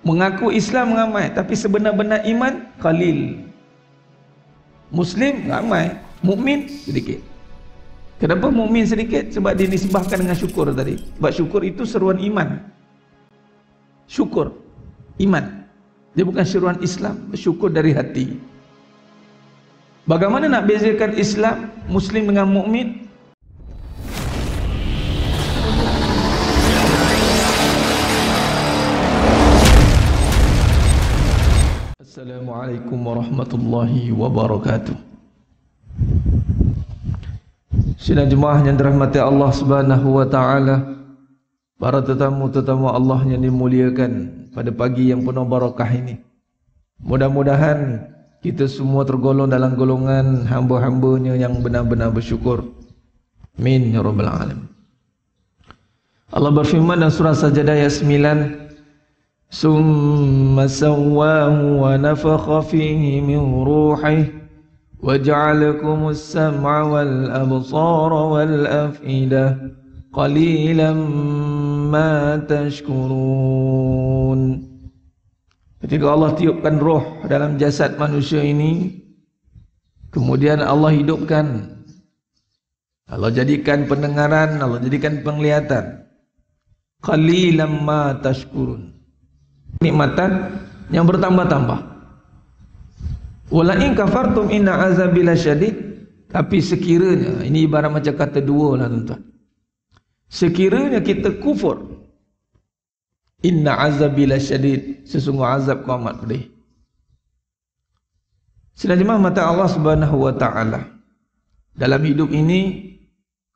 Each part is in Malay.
Mengaku Islam ramai, tapi sebenar-benar iman qalil. Muslim ramai, mukmin sedikit. Kenapa mukmin sedikit? Sebab dia disebahkan dengan syukur tadi. Sebab syukur itu seruan iman. Syukur, iman. Dia bukan seruan Islam, syukur dari hati. Bagaimana nak bezakan Islam, Muslim dengan mukmin? Assalamualaikum warahmatullahi wabarakatuh. Sidang jemaah yang dirahmati Allah Subhanahu wa taala, para tetamu-tetamu Allah yang dimuliakan pada pagi yang penuh barakah ini. Mudah-mudahan kita semua tergolong dalam golongan hamba-hambanya yang benar-benar bersyukur. Amin ya rabbal alamin. Allah berfirman dalam surah Sajadah ayat 9, "Summa sawwahu wa nafakha fihi min ruhihi وَجَعَلَكُمُ السَّمْعَ وَالْأَبْصَارَ وَالْأَفْئِدَةَ قَلِيلًا مَا تَشْكُرُونَ." Ketika Allah tiupkan roh dalam jasad manusia ini, kemudian Allah hidupkan, Allah jadikan pendengaran, Allah jadikan penglihatan. Qalilan ma tashkurun. Nikmatan yang bertambah-tambah. Wala in kafartum inna azabi lasyadid. Tapi sekiranya, ini ibarat macam kata dua lah tuan-tuan, sekiranya kita kufur, inna azabi lasyadid, sesungguh azab ku amat pedih. Sidang jemaah mata Allah Subhanahu wa taala, dalam hidup ini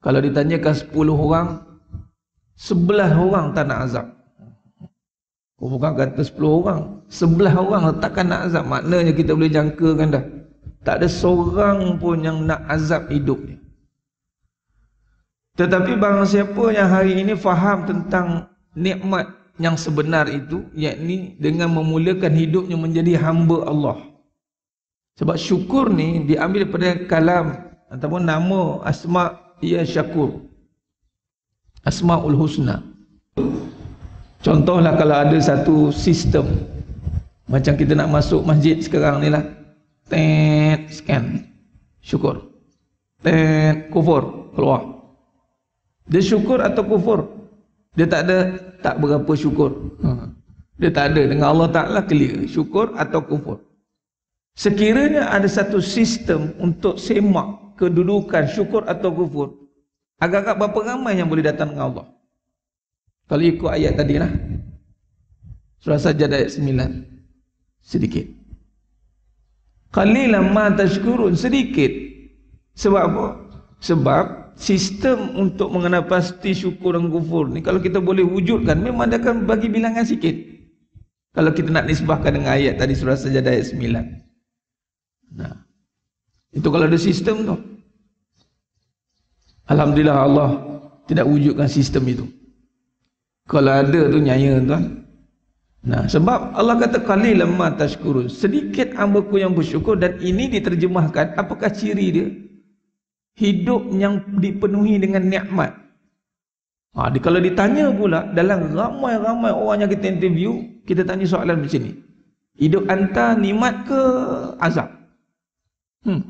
kalau ditanyakan 10 orang, 11 orang tak nak azab. Bukan kata 10 orang, 11 orang takkan nak azab. Maknanya kita boleh jangkakan dah, tak ada seorang pun yang nak azab hidup ni. Tetapi barang siapa yang hari ini faham tentang nikmat yang sebenar itu, yakni dengan memulakan hidupnya menjadi hamba Allah. Sebab syukur ni diambil daripada kalam ataupun nama asma' ya syakur, Asma'ul Husna. Contohlah kalau ada satu sistem, macam kita nak masuk masjid sekarang ni lah, tet scan, syukur, tet kufur, keluar. Dia syukur atau kufur? Dia tak ada, tak berapa syukur. Dia tak ada, dengan Allah Ta'ala clear, syukur atau kufur. Sekiranya ada satu sistem untuk semak kedudukan syukur atau kufur, agak-agak berapa ramai yang boleh datang dengan Allah? Kalau ikut ayat tadi lah, surah Sajadah ayat 9, sedikit. Qalilan ma tashkurun, sedikit. Sebab apa? Sebab sistem untuk mengenal pasti syukur dan kufur ni, kalau kita boleh wujudkan, memang dia akan bagi bilangan sikit. Kalau kita nak nisbahkan dengan ayat tadi surah Sajadah ayat 9. Nah, itu kalau ada sistem tu. Alhamdulillah Allah tidak wujudkan sistem itu. Kalau ada tu nyaya tuan. Nah, sebab Allah kata qalilan ma tashkurun, sedikit hamba-Ku yang bersyukur. Dan ini diterjemahkan, apakah ciri dia? Hidup yang dipenuhi dengan nikmat. Kalau ditanya pula dalam ramai-ramai orang yang kita interview, kita tanya soalan macam ni, hidup anta nikmat ke azab?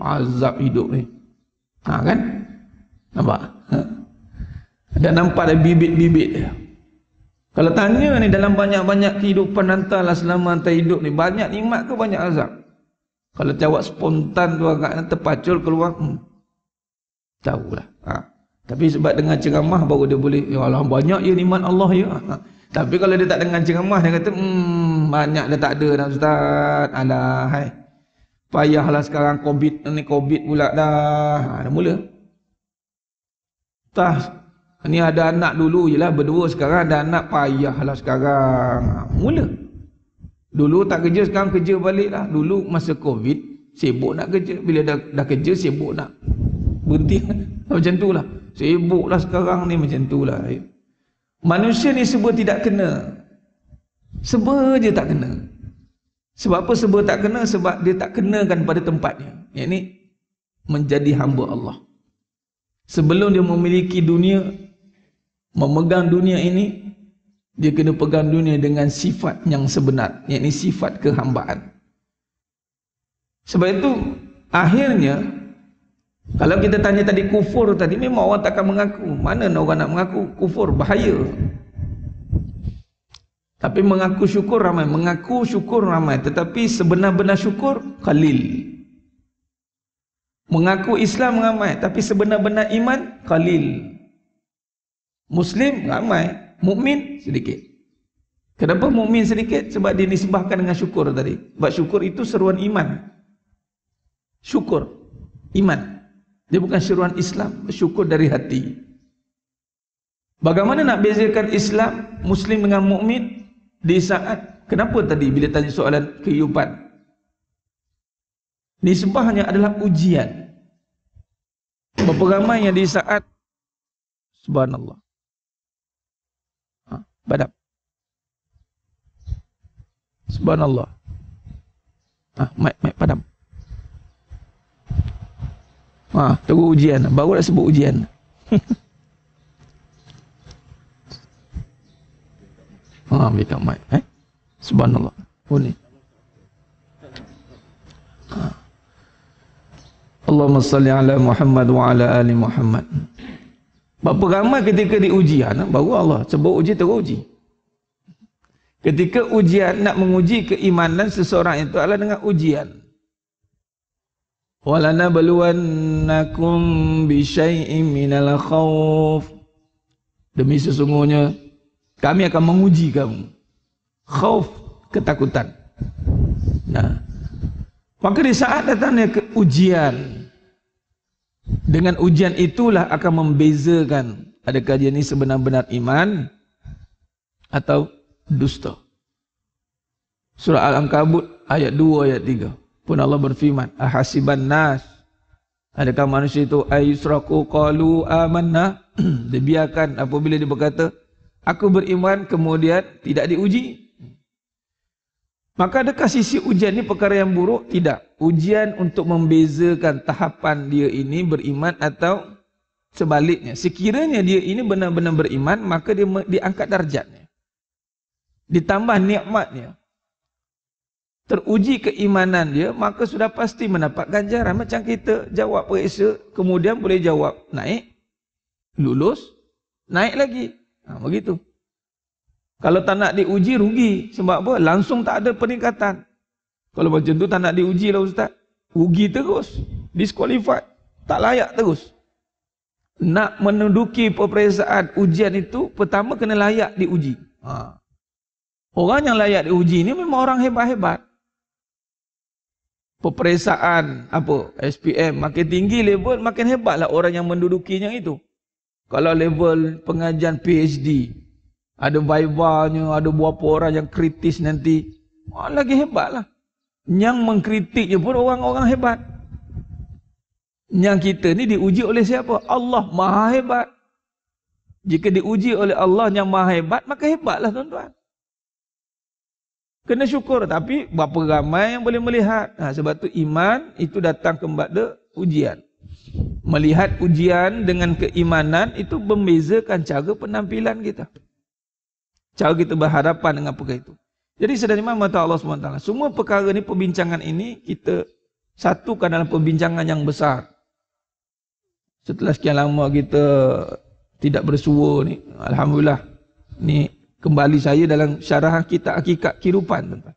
Azab hidup ni. Kan? Nampak? Dan nampak ada bibit-bibit dia. Kalau tanya ni dalam banyak-banyak kehidupan anta lah selama anta hidup ni, banyak nikmat ke banyak azab? Kalau jawab spontan tu agak terpacul keluar, tahulah. Tapi sebab dengan ceramah baru dia boleh, ya Allah banyak ya nikmat Allah ya. Tapi kalau dia tak dengar ceramah, dia kata banyak dia tak ada dah ustaz. Alah hai, payahlah sekarang COVID ni, COVID pula dah. Dah mula. Tah, ni ada anak dulu je lah berdua, sekarang ada anak, payahlah sekarang. Mula. Dulu tak kerja, sekarang kerja balik lah. Dulu masa COVID sibuk nak kerja, bila dah kerja sibuk nak berhenti. Macam tu lah, sibuk lah sekarang ni, macam tu lah. Manusia ni serba tidak kena, serba je tak kena. Sebab apa serba tak kena? Sebab dia tak kenakan pada tempatnya, yakni menjadi hamba Allah. Sebelum dia memiliki dunia, memegang dunia ini, Dia kena pegang dunia dengan sifat yang sebenar, yakni sifat kehambaan. Sebab itu akhirnya kalau kita tanya tadi kufur tadi, memang orang takkan mengaku. Mana orang nak mengaku kufur? Bahaya. Tapi mengaku syukur ramai, mengaku syukur ramai, tetapi sebenar-benar syukur qalil. Mengaku Islam ramai, tapi sebenar-benar iman qalil. Muslim ramai, mukmin sedikit. Kenapa mukmin sedikit? Sebab dia disebahkan dengan syukur tadi. Sebab syukur itu seruan iman. Syukur, iman. Dia bukan seruan Islam, syukur dari hati. Bagaimana nak bezakan Islam, Muslim dengan mukmin di saat, kenapa tadi bila tanya soalan kehidupan? Nisbahnya adalah ujian. Berapa ramai yang di saat, subhanallah. Padam. Subhanallah. Mic padam. Terus ujian. Baru nak sebut ujian. Ambilkan mic. Subhanallah. Ni. Allahumma salli ala Muhammad wa ala ali Muhammad. Berapa ramai ketika diujian, baru Allah sebut uji terus uji. Ketika ujian nak menguji keimanan seseorang itu adalah dengan ujian. وَلَنَبْلُوَنَّكُمْ بِشَيْءٍ مِنَ الْخَوْفِ. Demi sesungguhnya kami akan menguji kamu. Khauf, ketakutan. Nah, maka di saat datangnya ujian, dengan ujian itulah akan membezakan adakah dia ini sebenar-benar iman atau dusta. Surah Al-Ankabut ayat 2 ayat 3 pun Allah berfirman, ahasiban nas, adakah manusia itu ayusraku qalu amanna, dibiarkan apabila dia berkata aku beriman kemudian tidak diuji. Maka adakah sisi ujian ini perkara yang buruk? Tidak. Ujian untuk membezakan tahapan dia ini beriman atau sebaliknya. Sekiranya dia ini benar-benar beriman, maka dia diangkat darjatnya, ditambah nikmatnya, teruji keimanan dia, maka sudah pasti mendapat ganjaran. Macam kita jawab periksa, kemudian boleh jawab naik, lulus, naik lagi. Begitu. Kalau tak nak diuji, rugi. Sebab apa? Langsung tak ada peningkatan. Kalau macam tu tak nak diuji lah Ustaz, rugi terus, disqualified, tak layak terus. Nak menduduki peperiksaan ujian itu, pertama kena layak diuji. Orang yang layak diuji ini memang orang hebat-hebat. Peperiksaan apa SPM makin tinggi level, makin hebatlah orang yang mendudukinya itu. Kalau level pengajian PhD, ada viva-nya, ada berapa orang yang kritis nanti, lagi hebatlah. Yang mengkritiknya pun orang-orang hebat. Yang kita ni diuji oleh siapa? Allah Maha Hebat. Jika diuji oleh Allah yang Maha Hebat, maka hebatlah tuan-tuan. Kena syukur, tapi berapa ramai yang boleh melihat. Sebab tu iman itu datang kepada ujian. Melihat ujian dengan keimanan itu membezakan cara penampilan kita, cara kita berhadapan dengan perkara itu. Jadi saudara iman mata Allah SWT, semua perkara ni, perbincangan ini kita satukan dalam perbincangan yang besar. Setelah sekian lama kita tidak bersua ni, alhamdulillah, ni kembali saya dalam syarah kitab Hakikat Kehidupan, tuan-tuan.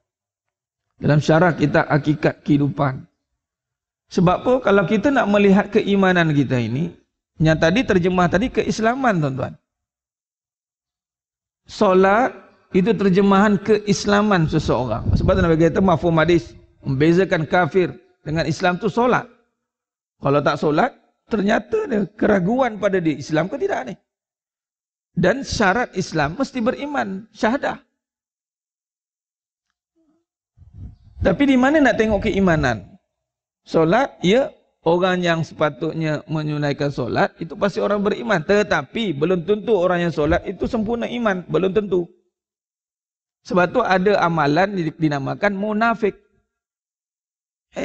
Dalam syarah kitab Hakikat Kehidupan. Sebab apa? Kalau kita nak melihat keimanan kita ini, yang tadi terjemah tadi keislaman, tuan-tuan. Solat itu terjemahan keislaman seseorang. Sebab Nabi kata mafhum hadis, membezakan kafir dengan Islam tu solat. Kalau tak solat, ternyata ada keraguan pada dia, Islam ke tidak ni. Dan syarat Islam mesti beriman, syahadah. Tapi di mana nak tengok keimanan? Solat, ya, orang yang sepatutnya menunaikan solat itu pasti orang beriman. Tetapi belum tentu orang yang solat itu sempurna iman, belum tentu. Sebab tu ada amalan dinamakan munafik.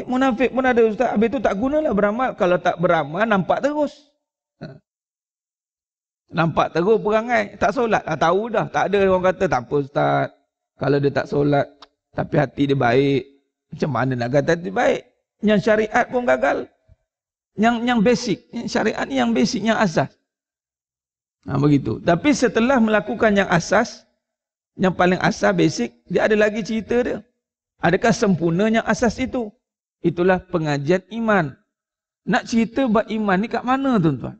Munafik pun ada Ustaz. Habis tu tak gunalah beramal. Kalau tak beramal nampak terus. Nampak terus perangai, tak solat. Tahu dah, tak ada orang kata, tak apa Ustaz. Kalau dia tak solat, tapi hati dia baik. Macam mana nak kata hati baik? Yang syariat pun gagal. Yang basic. Yang syariat ni yang basic, yang asas. Begitu. Tapi setelah melakukan yang asas, yang paling asas, basic, dia ada lagi cerita dia. Adakah sempurnanya asas itu? Itulah pengajian iman. Nak cerita bab iman ni kat mana tuan-tuan?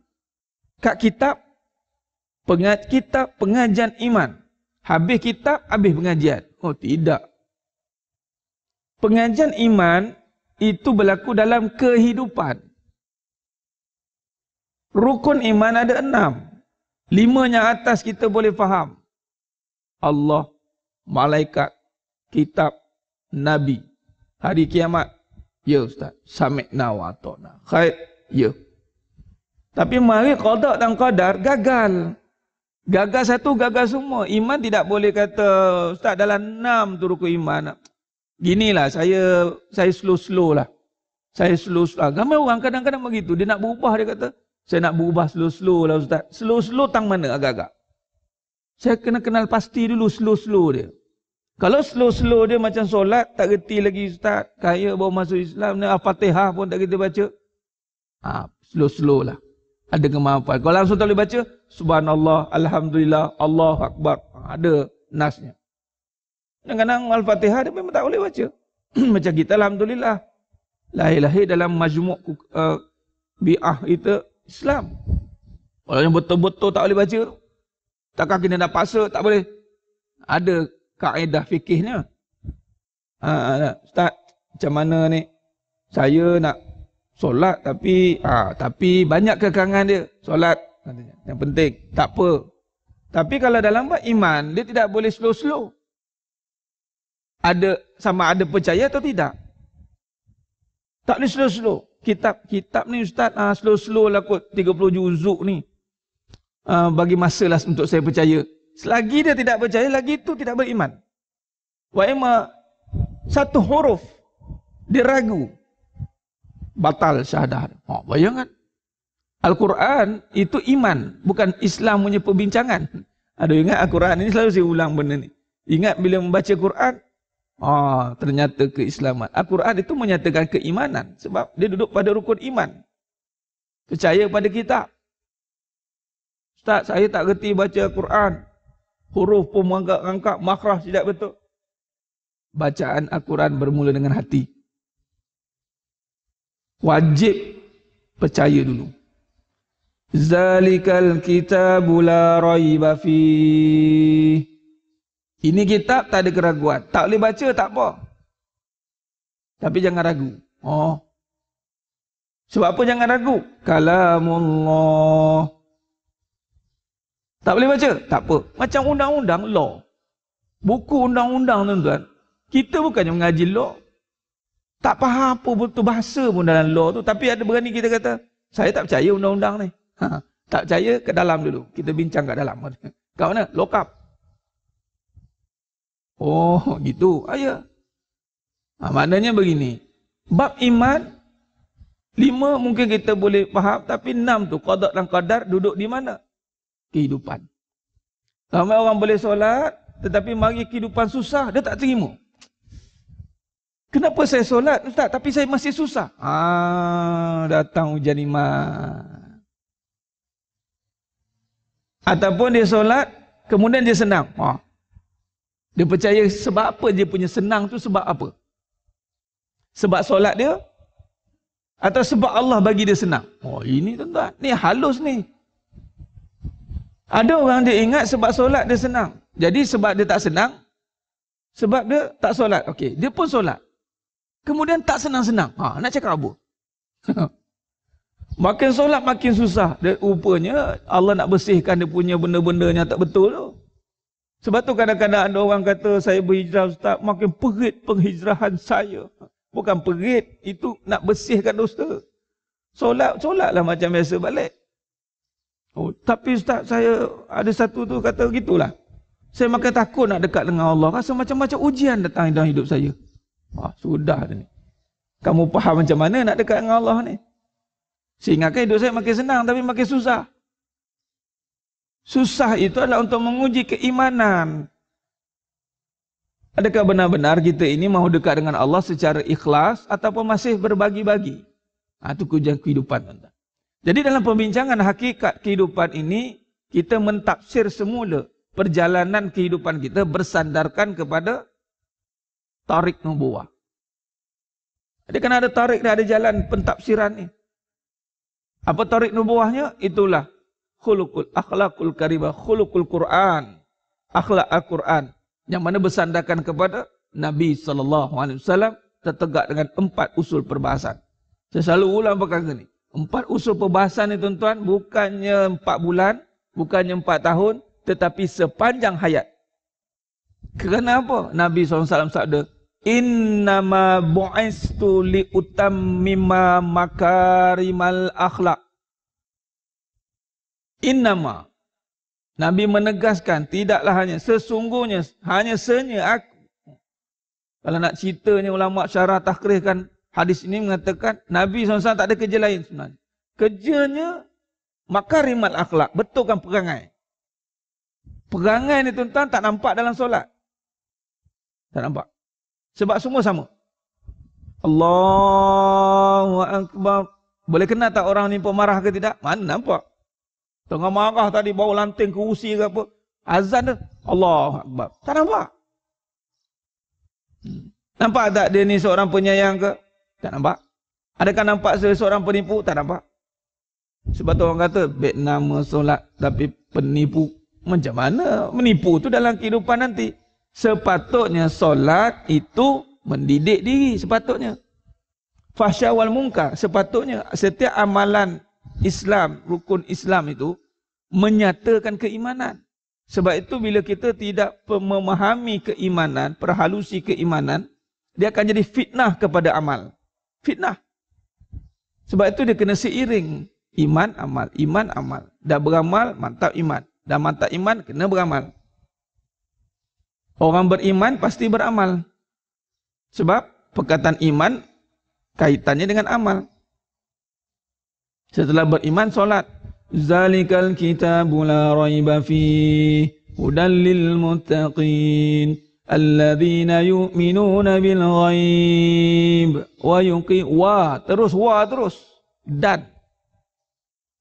Kat kitab pengajian iman. Habis kitab, habis pengajian. Oh tidak. Pengajian iman itu berlaku dalam kehidupan. Rukun iman ada 6. 5 yang atas kita boleh faham. Allah, malaikat, kitab, nabi. Hari kiamat. Ya Ustaz. Sami'na wa ata'na. Khair. Ya. Tapi mari qada dan qadar gagal. Gagal satu, gagal semua. Iman tidak boleh kata, Ustaz dalam 6 tu rukun iman. Ginilah, saya slow-slow lah. Saya slow-slow. Ramai orang kadang-kadang begitu. Dia nak berubah, dia kata, saya nak berubah slow-slow lah Ustaz. Slow-slow tang mana agak-agak? Saya kena kenal pasti dulu slow-slow dia. Kalau slow-slow dia macam solat, tak reti lagi Ustaz. Kaya baru masuk Islam, Al-Fatihah pun tak reti baca. Slow-slow lah. Ada kemampuan. Kalau langsung tak boleh baca, Subhanallah, Alhamdulillah, Allahu Akbar. Ada nasnya. Kadang-kadang Al-Fatihah dia memang tak boleh baca. Macam kita, Alhamdulillah. Lahir-lahir dalam majmuk bi'ah itu Islam. Kalau yang betul-betul tak boleh baca, takkan kena nak paksa, tak boleh. Ada kaedah fikihnya. Ustaz, macam mana ni? Saya nak solat tapi banyak kekangan dia. Solat katanya. Yang penting, tak apa. Tapi kalau dalam bab iman, dia tidak boleh slow-slow. Sama ada percaya atau tidak. Tak boleh slow-slow. Kitab ni Ustaz, slow-slow lah kot 30 juzuk ni. Bagi masalah untuk saya percaya. Selagi dia tidak percaya, lagi itu tidak beriman. Wa ima satu huruf dia ragu, batal syahadah. Bayangkan. Al-Quran itu iman, bukan Islam punya perbincangan. Ada ingat Al-Quran ini, selalu saya ulang benda ni. Ingat bila membaca Quran, ternyata keislaman. Al-Quran itu menyatakan keimanan sebab dia duduk pada rukun iman. Percaya pada kitab. Ustaz, saya tak reti baca Quran. Huruf pun mengangkat, makhraj tidak betul. Bacaan Al-Quran bermula dengan hati. Wajib percaya dulu. Zalikal kitabu la raiba fi. Ini kitab tak ada keraguan. Tak boleh baca tak apa. Tapi jangan ragu. Sebab apa jangan ragu? Kalamullah. Tak boleh baca? Tak apa. Macam undang-undang, law. Buku undang-undang tuan-tuan. Kita bukannya mengaji law. Tak faham apa betul bahasa pun dalam law tu. Tapi ada berani kita kata, saya tak percaya undang-undang ni. Tak percaya, ke dalam dulu. Kita bincang kat dalam. Kat mana? Lock up. Oh, gitu. Ya. Maknanya begini. Bab iman, 5 mungkin kita boleh faham. Tapi 6 tu, qada dan qadar duduk di mana? Kehidupan. Ramai orang boleh solat, tetapi mari kehidupan susah, dia tak terima. Kenapa saya solat, Ustaz, tapi saya masih susah? Datang ujian iman. Ataupun dia solat, kemudian dia senang. Dia percaya sebab apa dia punya senang tu, sebab apa? Sebab solat dia? Atau sebab Allah bagi dia senang? Ini tuan-tuan, ni halus ni. Ada orang dia ingat sebab solat dia senang. Jadi sebab dia tak senang, sebab dia tak solat. Okey, dia pun solat. Kemudian tak senang-senang. Nak cakap apa? Makin solat makin susah. Dan rupanya Allah nak bersihkan dia punya benda-benda yang tak betul tu. Sebab tu kadang-kadang ada orang kata, saya berhijrah Ustaz, makin perit penghijrahan saya. Bukan perit, itu nak bersihkan dosa. Solatlah macam biasa balik. Tapi Ustaz, saya ada satu tu kata gitulah. Saya makin takut nak dekat dengan Allah. Rasa macam-macam ujian datang dalam hidup saya. Sudah ni. Kamu faham macam mana nak dekat dengan Allah ni? Sehingga hidup saya makin senang tapi makin susah. Susah itu adalah untuk menguji keimanan. Adakah benar-benar kita ini mau dekat dengan Allah secara ikhlas ataupun masih berbagi-bagi? Itu ujian kehidupan. Jadi dalam pembincangan hakikat kehidupan ini, kita mentafsir semula perjalanan kehidupan kita bersandarkan kepada tarik nubuwah. Jadi kan ada tarik dan ada jalan pentafsiran ni. Apa tarik nubuwahnya? Itulah khuluqul akhlaqul karimah, khuluqul Quran, akhlak Al-Quran. Yang mana bersandarkan kepada Nabi SAW, tertegak dengan 4 usul perbahasan. Saya selalu ulang perkara ni. 4 usul perbahasan ni tuan-tuan, bukannya 4 bulan, bukannya 4 tahun, tetapi sepanjang hayat. Kenapa? Nabi SAW sabda, innama bu'istu liutammima makarimal akhlak. Innama. Nabi menegaskan, tidaklah hanya, sesungguhnya, hanya senya aku. Kalau nak ceritanya ulama syarah takrihkan hadis ini mengatakan, Nabi SAW tak ada kerja lain sebenarnya. Kerjanya makarimal akhlak, betulkan perangai. Perangai ni tuan-tuan tak nampak dalam solat. Tak nampak. Sebab semua sama. Allahu Akbar. Boleh kenal tak orang ni pemarah ke tidak? Mana nampak? Tengah marah tadi bawa lanting kerusi ke apa. Azan tu, Allahu Akbar. Tak nampak. Nampak tak dia ni seorang penyayang ke? Tak nampak. Adakah nampak seorang penipu? Tak nampak. Sebab tu orang kata, baik nama solat tapi penipu. Macam mana menipu tu dalam kehidupan nanti? Sepatutnya solat itu mendidik diri. Sepatutnya. Fahsya wal munkar. Sepatutnya setiap amalan Islam, rukun Islam itu menyatakan keimanan. Sebab itu bila kita tidak memahami keimanan, perhalusi keimanan, dia akan jadi fitnah kepada amal. Fitnah. Sebab itu dia kena seiring. Iman, amal. Iman, amal. Dah beramal, mantap iman. Dah mantap iman, kena beramal. Orang beriman pasti beramal. Sebab perkataan iman kaitannya dengan amal. Setelah beriman, solat. Zalikal kitabu la raiba fihi hudan lil muttaqin alladzina yu'minuna bil ghaib wa terus dan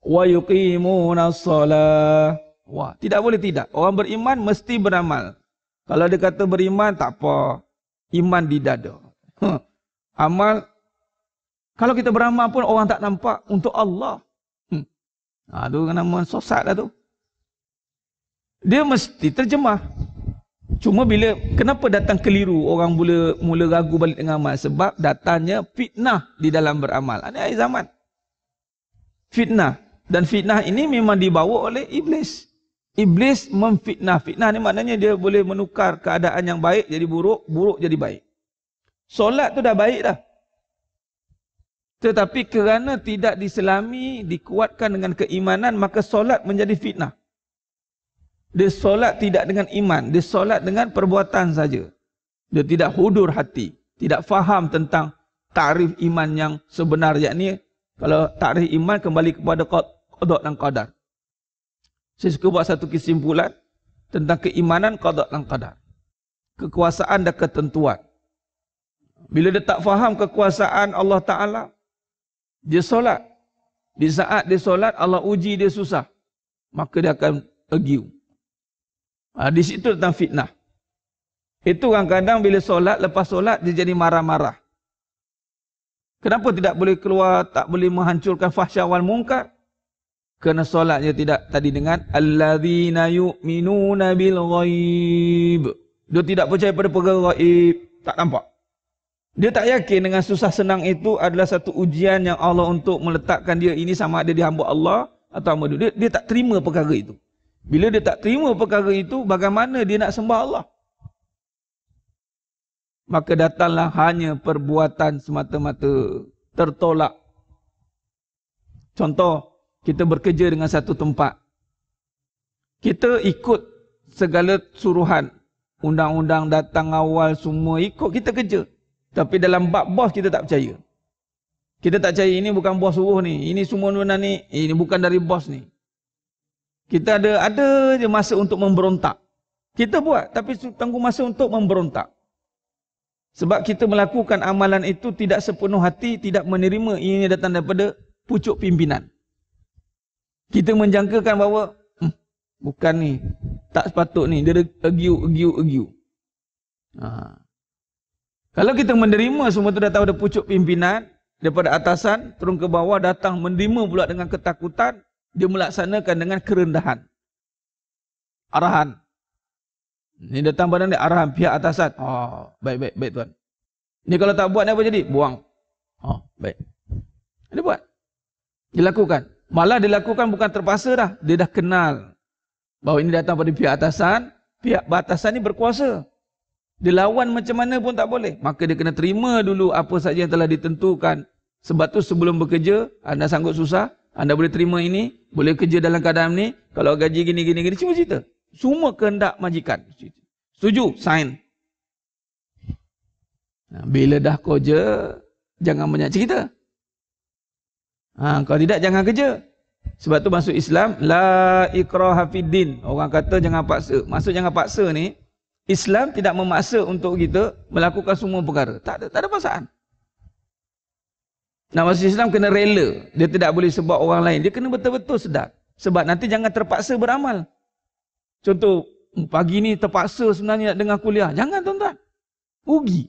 wa yuqimuna shalah. Wah, tidak boleh tidak. Orang beriman mesti beramal. Kalau dia kata beriman tak apa, iman di dada. Amal, kalau kita beramal pun orang tak nampak untuk Allah. Itu nama sesat lah tu. Dia mesti terjemah. Cuma bila, kenapa datang keliru orang mula ragu balik dengan amal? Sebab datangnya fitnah di dalam beramal. Ini akhir zaman. Fitnah. Dan fitnah ini memang dibawa oleh iblis. Iblis memfitnah. Fitnah ni maknanya dia boleh menukar keadaan yang baik jadi buruk, buruk jadi baik. Solat tu dah baik dah. Tetapi kerana tidak diselami, dikuatkan dengan keimanan, maka solat menjadi fitnah. Dia solat tidak dengan iman, dia solat dengan perbuatan saja. Dia tidak hudur hati, tidak faham tentang takrif iman yang sebenar, yakni kalau takrif iman kembali kepada qada dan qadar. Saya suka buat satu kesimpulan tentang keimanan qada dan qadar. Kekuasaan dan ketentuan. Bila dia tak faham kekuasaan Allah Ta'ala, dia solat. Di saat dia solat, Allah uji dia susah. Maka dia akan agiu. Di situ tentang fitnah. Itu kadang-kadang bila solat, lepas solat, dia jadi marah-marah. Kenapa tidak boleh keluar, tak boleh menghancurkan fahsya wal munkar? Kerana solatnya tidak tadi dengan alladzina yu'minuna bil ghaib. Dia tidak percaya pada perkara ghaib. Tak nampak. Dia tak yakin dengan susah senang itu adalah satu ujian yang Allah untuk meletakkan dia ini sama ada dia hamba Allah atau hamba dia. Dia tak terima perkara itu. Bila dia tak terima perkara itu, bagaimana dia nak sembah Allah? Maka datanglah hanya perbuatan semata-mata tertolak. Contoh, kita bekerja dengan satu tempat. Kita ikut segala suruhan. Undang-undang datang awal semua ikut, kita kerja. Tapi dalam bab bos kita tak percaya. Kita tak percaya ini bukan bos suruh ni. Ini semua benda ni, ini bukan dari bos ni. Kita ada je masa untuk memberontak. Kita buat, tapi tunggu masa untuk memberontak. Sebab kita melakukan amalan itu tidak sepenuh hati, tidak menerima ini datang daripada pucuk pimpinan. Kita menjangkakan bahawa bukan ni, tak sepatut ni, dia agiu. Kalau kita menerima semua itu datang daripada pucuk pimpinan, daripada atasan, turun ke bawah, datang menerima pula dengan ketakutan, dia melaksanakan dengan kerendahan. Arahan. Ini datang pada ni arahan pihak atasan. Baik tuan. Ni kalau tak buat ni apa jadi? Buang. Baik. Dia buat. Dilakukan. Malah dilakukan bukan terpaksa dah. Dia dah kenal bahawa ini datang pada pihak atasan. Pihak batasan ni berkuasa. Dia lawan macam mana pun tak boleh. Maka dia kena terima dulu apa saja yang telah ditentukan. Sebab tu sebelum bekerja, anda sanggup susah, anda boleh terima ini, boleh kerja dalam keadaan ni, kalau gaji gini, cuma cerita. Semua kehendak majikan. Setuju? Sign. Bila dah kerja, jangan banyak cerita. Kalau tidak, jangan kerja. Sebab tu masuk Islam, la ikraha fiddin. Orang kata jangan paksa. Maksud jangan paksa ni, Islam tidak memaksa untuk kita melakukan semua perkara. Tak ada paksaan. Nak masuk Islam kena rela. Dia tidak boleh sebab orang lain. Dia kena betul-betul sedar. Sebab nanti jangan terpaksa beramal. Contoh, pagi ni terpaksa sebenarnya nak dengar kuliah. Jangan tuan-tuan. Rugi.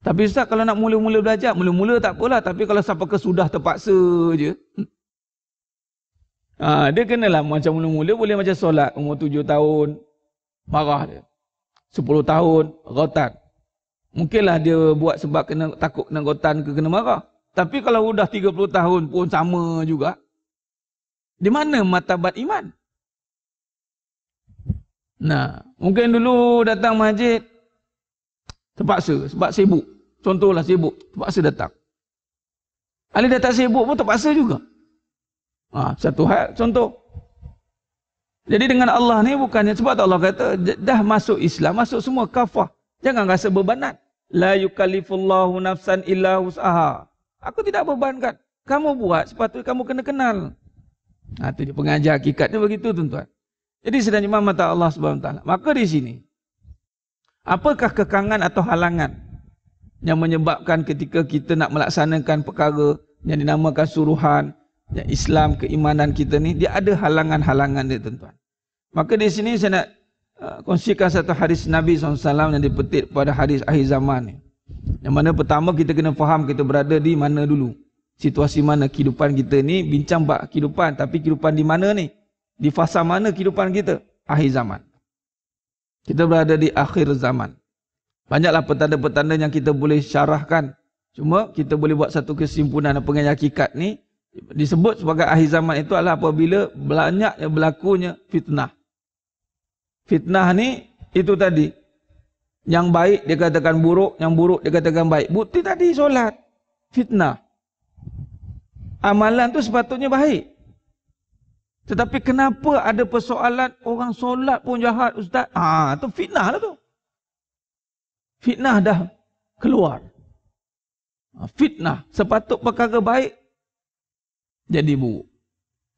Tapi Ustaz kalau nak mula-mula belajar, mula-mula tak apalah. Tapi kalau sampai ke sudah terpaksa je. Dia kenalah macam mula-mula boleh macam solat. Umur 7 tahun. Marah dia. 10 tahun. Rotan. Mungkinlah dia buat sebab takut kena rotan ke kena marah. Tapi kalau sudah 30 tahun pun sama juga. Di mana martabat iman? Mungkin dulu datang masjid terpaksa sebab sibuk. Contohlah sibuk, terpaksa datang. Ada dah tak sibuk pun terpaksa juga. Satu hal, contoh. Jadi dengan Allah ni bukannya sebab Allah kata dah masuk Islam, masuk semua kafah. Jangan rasa bebanat. La yukallifullahu nafsan illa wus'aha. Aku tidak bebankan. Kamu buat, sepatutnya kamu kena kenal. Itu dia pengajar hakikatnya begitu tuan-tuan. Jadi sedang imam mata Allah SWT. Maka di sini, apakah kekangan atau halangan yang menyebabkan ketika kita nak melaksanakan perkara yang dinamakan suruhan, yang Islam, keimanan kita ni, dia ada halangan-halangan dia tuan-tuan. Maka di sini saya nak kongsikan satu hadis Nabi SAW yang dipetik pada hadis akhir zaman ni. Yang mana pertama kita kena faham kita berada di mana dulu. Situasi mana kehidupan kita ni, bincang bab kehidupan. Tapi kehidupan di mana ni? Di fasa mana kehidupan kita? Akhir zaman. Kita berada di akhir zaman. Banyaklah petanda-petanda yang kita boleh syarahkan. Cuma kita boleh buat satu kesimpulan pengenai hakikat ni. Disebut sebagai akhir zaman itu adalah apabila banyak yang berlakunya fitnah. Fitnah ni itu tadi. Yang baik dia katakan buruk, yang buruk dia katakan baik. Bukti tadi solat. Fitnah. Amalan tu sepatutnya baik. Tetapi kenapa ada persoalan orang solat pun jahat ustaz? Tu fitnah lah tu. Fitnah dah keluar. Fitnah sepatut perkara baik jadi buruk.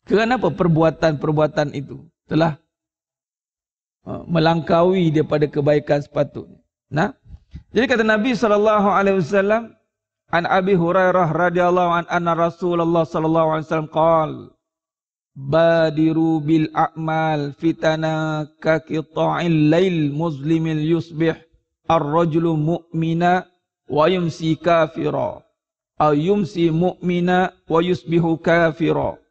Kenapa perbuatan-perbuatan itu telah melangkaui daripada kebaikan sepatutnya. Jadi kata Nabi SAW, an Abi Hurairah radhiyallahu anna Rasulullah sallallahu alaihi wasallam qala badiru bil a'mal fitana ka qita'il lail muslimil yusbih ar-rajulu mu'mina wa yumsi kafira aw yumsi mu'mina wa yusbihu kafira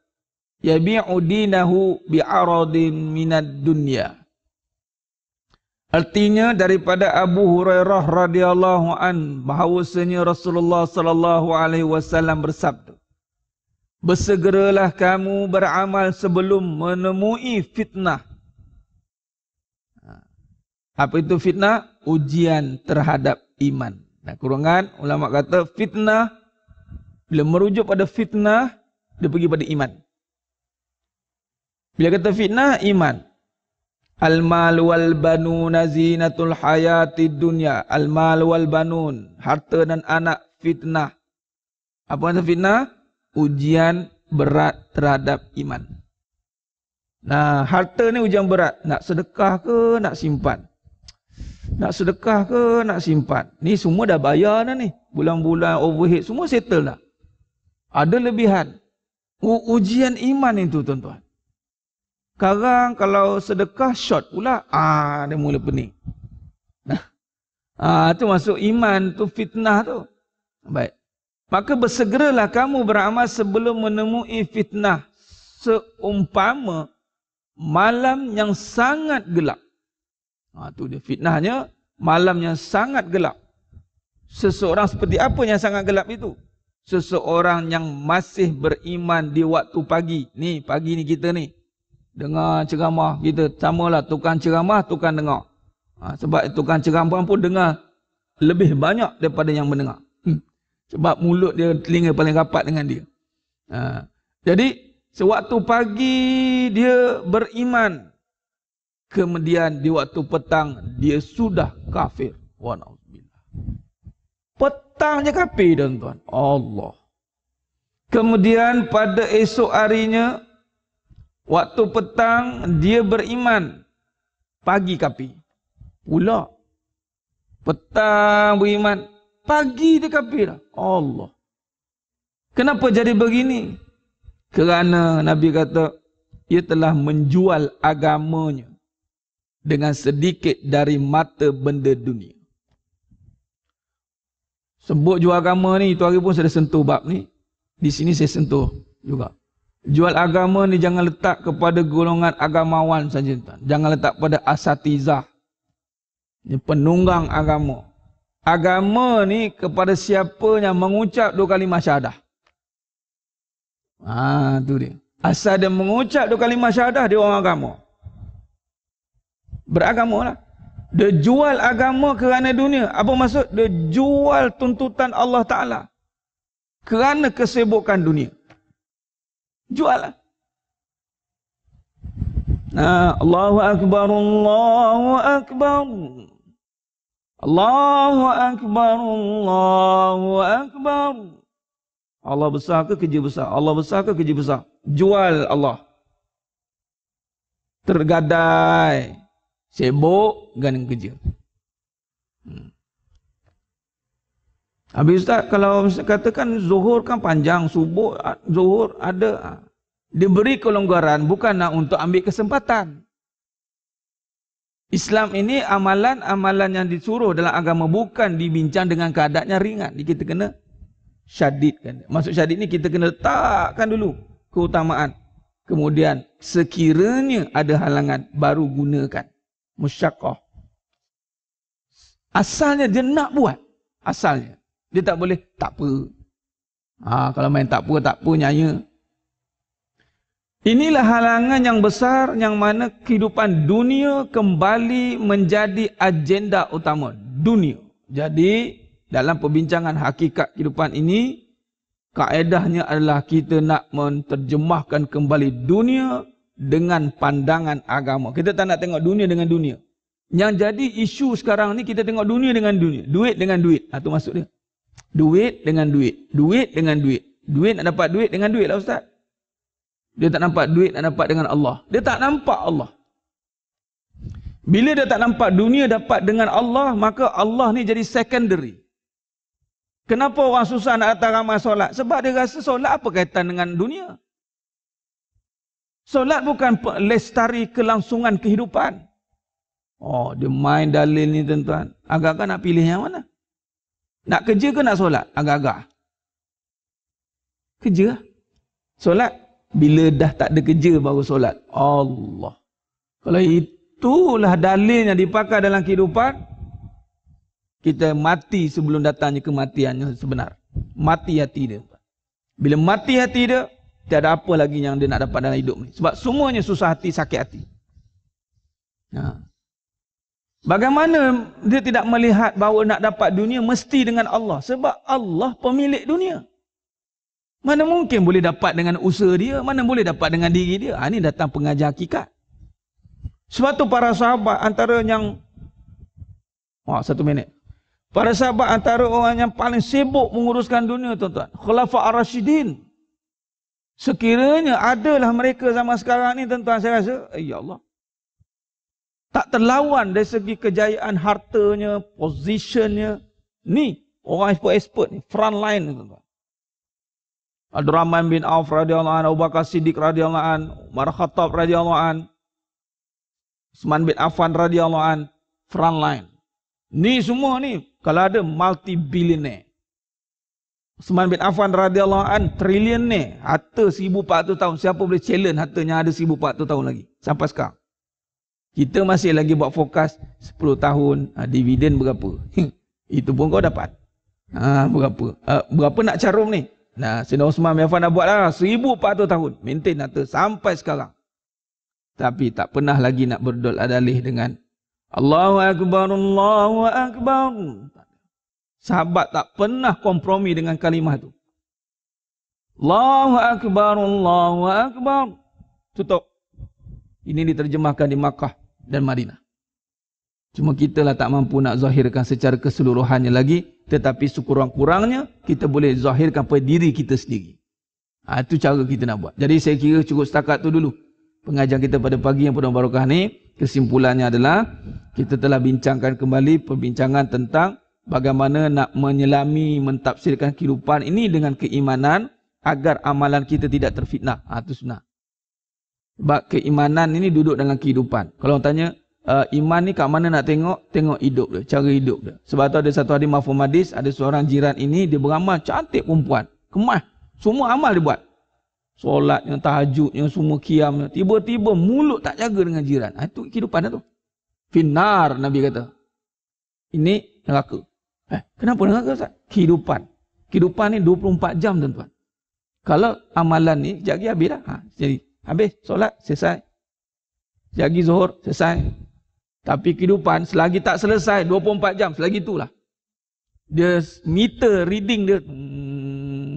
yabi'u dinahu bi'aradin minad dunya. Artinya daripada Abu Hurairah radhiyallahu an bahawasanya Rasulullah sallallahu alaihi wasallam bersabda, bersegeralah kamu beramal sebelum menemui fitnah. Apa itu fitnah? Ujian terhadap iman. Kurungan ulama kata fitnah, bila merujuk pada fitnah, dia pergi pada iman. Bila kata fitnah, iman. Al-mal wal banun zinatul hayatid dunya. Al-mal wal banun, harta dan anak fitnah. Apa itu fitnah? Ujian berat terhadap iman. Nah, harta ni ujian berat. Nak sedekah ke nak simpan? Nak sedekah ke nak simpan? Ni semua dah bayar dah ni. Bulan-bulan overhead semua settle dah. Ada lebihan. Ujian iman itu tuan-tuan. Sekarang kalau sedekah short pula, dia mula pening. Nah, tu masuk iman tu, fitnah tu. Baik. Maka bersegeralah kamu beramal sebelum menemui fitnah. Seumpama malam yang sangat gelap. Tu dia fitnahnya, malam yang sangat gelap. Seseorang seperti apa yang sangat gelap itu? Seseorang yang masih beriman di waktu pagi. Ni pagi ni kita ni dengar ceramah, kita samalah tukang ceramah, tukang dengar. Sebab tukang ceramah pun dengar lebih banyak daripada yang mendengar. Sebab mulut dia, telinga paling rapat dengan dia. Jadi sewaktu pagi dia beriman, kemudian di waktu petang dia sudah kafir. Wa na'udzubillah. Petangnya kafir tuan-tuan. Allah. Kemudian pada esok harinya, waktu petang dia beriman, pagi kafir. Pula petang beriman, pagi dia kafir. Allah. Kenapa jadi begini? Kerana Nabi kata, ia telah menjual agamanya dengan sedikit dari mata benda dunia. Sebut jual agama ni, itu hari pun saya sentuh bab ni. Di sini saya sentuh juga. Jual agama ni jangan letak kepada golongan agamawan saja. Jangan letak pada asatizah. Ini penunggang agama. Agama ni kepada siapa yang mengucap 2 kalimah syahadah. Tu dia. Asal dia mengucap 2 kalimah syahadah, dia orang agama. Beragama lah. Dia jual agama kerana dunia. Apa maksud? Dia jual tuntutan Allah Ta'ala kerana kesibukan dunia. Jual lah. Allahu Akbar, Allahu Akbar. Allahu Akbar, Allahu Akbar. Allah besar ke kerja besar? Allah besar ke kerja besar? Jual Allah. Tergadai. Sibuk dengan kerja. Habis Ustaz, kalau katakan zuhur kan panjang, subuh, zuhur ada. Diberi kelonggaran bukan nak untuk ambil kesempatan. Islam ini amalan-amalan yang disuruh dalam agama bukan dibincang dengan keadaannya ringan. Kita kena syadidkan. Maksud syadid ni kita kena letakkan dulu keutamaan. Kemudian sekiranya ada halangan baru gunakan. Musyaqqah. Asalnya dia nak buat. Asalnya. Dia tak boleh, tak apa. Kalau main tak apa, nyaya. Inilah halangan yang besar yang mana kehidupan dunia kembali menjadi agenda utama. Dunia. Jadi, dalam perbincangan hakikat kehidupan ini, kaedahnya adalah kita nak menterjemahkan kembali dunia dengan pandangan agama. Kita tak nak tengok dunia dengan dunia. Yang jadi isu sekarang ni kita tengok dunia dengan dunia. Duit dengan duit. Itu maksud dia. Duit dengan duit. Duit dengan duit. Duit nak dapat duit dengan duit lah Ustaz. Dia tak nampak duit nak dapat dengan Allah. Dia tak nampak Allah. Bila dia tak nampak dunia dapat dengan Allah, maka Allah ni jadi secondary. Kenapa orang susah nak datang ramai solat? Sebab dia rasa solat apa kaitan dengan dunia? Solat bukan lestari kelangsungan kehidupan. Dia main dalil ni tuan-tuan. Agak-agak nak pilih yang mana? Nak kerja ke nak solat? Agak-agak. Kerja. Solat. Bila dah tak ada kerja baru solat. Allah. Kalau itulah dalil yang dipakai dalam kehidupan, kita mati sebelum datangnya kematian yang sebenar. Mati hati dia. Bila mati hati dia, tiada apa lagi yang dia nak dapat dalam hidup ni. Sebab semuanya susah hati, sakit hati. Bagaimana dia tidak melihat bahawa nak dapat dunia mesti dengan Allah? Sebab Allah pemilik dunia. Mana mungkin boleh dapat dengan usaha dia? Mana boleh dapat dengan diri dia? Ini datang pengajar hakikat. Sebab tu para sahabat antara yang... 1 minit. Para sahabat antara orang yang paling sibuk menguruskan dunia tuan-tuan. Khulafa ar-Rasyidin. Sekiranya adalah mereka zaman sekarang ni, tuan-tuan, saya rasa, ya Allah, tak terlawan dari segi kejayaan hartanya, positionnya. Ni, orang expert ni, front line ni, tuan-tuan. Abdurrahman bin Auf radhiyallahu anhu, Abu Bakar Siddiq radhiyallahu anhu, Umar Khattab radhiyallahu anhu, Utsman bin Affan radhiyallahu anhu, front line. Ni semua ni, kalau ada multi-billionaire. Utsman bin Affan radhiyallahu anhu, triliuner, harta 1400 tahun. Siapa boleh challenge hartanya ada 1400 tahun lagi sampai sekarang? Kita masih lagi buat fokus 10 tahun, dividen berapa? Itu pun kau dapat. Berapa? Berapa nak carum ni? Nah, Sayyidina Utsman bin Affan dah buat lah 1400 tahun maintain harta sampai sekarang. Tapi tak pernah lagi nak berdol adalih dengan Allahu Akbar, Allahu Akbar. Sahabat tak pernah kompromi dengan kalimah tu. Allahu Akbar, Allahu Akbar. Tutup. Ini diterjemahkan di Makkah dan Madinah. Cuma kita lah tak mampu nak zahirkan secara keseluruhannya lagi. Tetapi sekurang-kurangnya kita boleh zahirkan pada diri kita sendiri. Itu cara kita nak buat. Jadi saya kira cukup setakat tu dulu pengajian kita pada pagi yang penuh barakah ni. Kesimpulannya adalah kita telah bincangkan kembali perbincangan tentang bagaimana nak menyelami, mentafsirkan kehidupan ini dengan keimanan agar amalan kita tidak terfitnah. Itu sunnah. Sebab keimanan ini duduk dalam kehidupan. Kalau orang tanya, iman ni kat mana nak tengok? Tengok hidup dia, cara hidup dia. Sebab tu ada satu hadis mafhum hadis, ada seorang jiran ini, dia beramal cantik perempuan. Kemas. Semua amal dia buat. Solatnya, tahajudnya, semua qiyamnya. Tiba-tiba mulut tak jaga dengan jiran. Itu kehidupan dia tu. Finnar, Nabi kata. Ini neraka. Kenapa neraka, Ustaz? Kehidupan. Kehidupan ni 24 jam, tuan-tuan. Kalau amalan ni, sekejap lagi habis dah. Jadi, habis solat, selesai. Sekejap lagi zuhur, selesai. Tapi kehidupan selagi tak selesai 24 jam, selagi itulah. Dia meter reading dia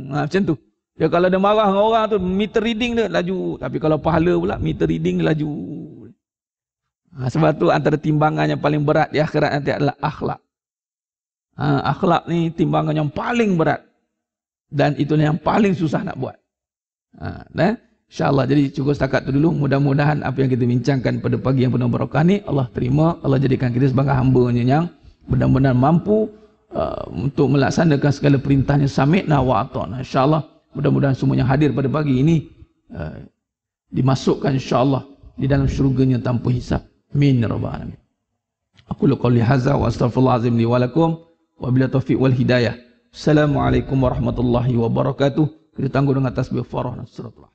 macam tu. Dia kalau dia marah dengan orang tu, meter reading dia laju. Tapi kalau pahala pula, meter reading dia laju. Sebab tu antara timbangan yang paling berat di akhirat nanti adalah akhlak. Akhlak ni timbangan yang paling berat. Dan itulah yang paling susah nak buat. InsyaAllah, jadi cukup setakat tu dulu. Mudah-mudahan apa yang kita bincangkan pada pagi yang penuh barakah ni, Allah terima, Allah jadikan kita sebagai hamba-Nya yang benar-benar mampu untuk melaksanakan segala perintahnya. Sami'na wa ata'na. InsyaAllah, mudah-mudahan semuanya hadir pada pagi ini dimasukkan insyaAllah di dalam syurganya tanpa hisab. Amin ya rabbal alamin. Aku qouli hadza wa astaghfirullahalazim li wa lakum wa bila taufiq wal hidayah. Assalamualaikum warahmatullahi wabarakatuh. Kita tangguh dengan tasbih farah dan suratul